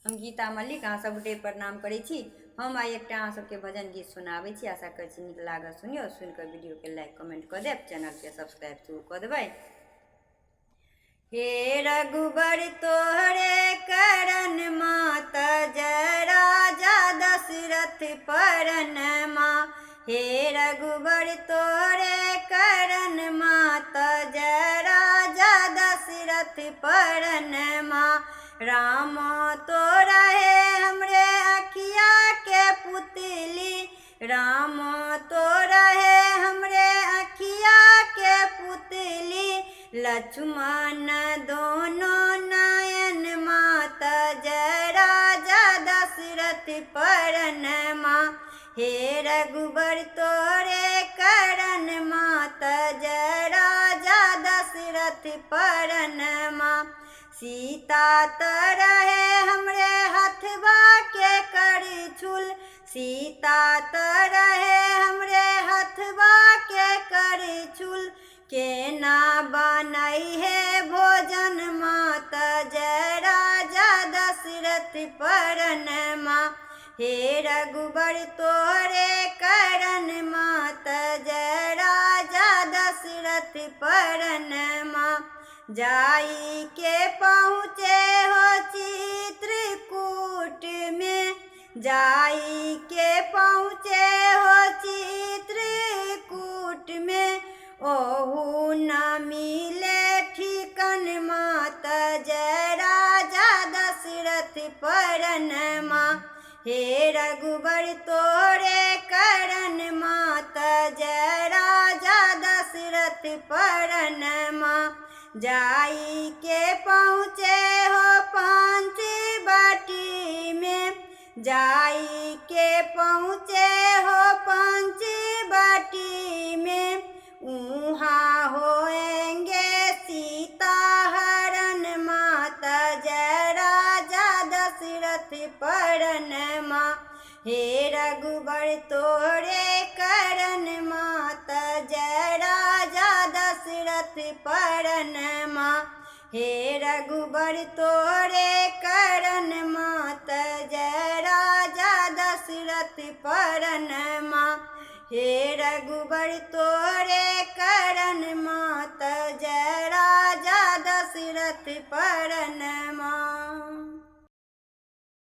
हम गीता मल्लिक अहाँ सब गोटे प्रणाम करै छी। हम आइ एकटा अहाँ सबके भजन गीत सुनाबै छी। आशा करै छी नीक लागत, सुनियो। सुनिकऽ वीडियोके लाइक कमेंट कऽ देब, चैनलके सब्सक्राइब सेहो कऽ देबै। हे रघुबर तोहरे करन मात जय राजा दशरथ परनमा। हे रघुबर तोहरे करन मात जय राजा दशरथ परनमा। राम तो रहे हमरे अखिया के पुतली, राम तो रहे हमरे अखिया के पुतली। लक्ष्मण दोनों नयन मात जय राजा दशरथ परनमा। हे रघुबर तोरे करन मात जय राजा दशरथ परनमा। सीता तो रहे हमरे हथवा के करछुल, सीता तो रहे हमरे हथवा के करछुल। केना बनई है भोजन मात जय राजा दशरथ परनमा। हे रघुबर तोरे करन मात जय राजा दशरथ परनमा। जाई के पहुँचे हो चित्रकूट में, जाई के पहुँचे हो चित्रकूट में। ओहू न मिले ठिकन मात जय राजा दशरथ परनमा। हे रघुबर तोरे करन मात जय राजा दशरथ परनमा। जाई के पहुँचे हो पंचवटी में, जाई के पहुँचे हो पंचवटी में। उहाँ होएंगे सीता हरण मात जय राजा दशरथ परनमा। हे रघुबर तोरे करन मात जय राजा दशरथ परनमा। हे रघुबर तोरे करन मात जय राजा दशरथ परनमा। हे रघुबर तोरे करन मात जय राजा दशरथ परनमा।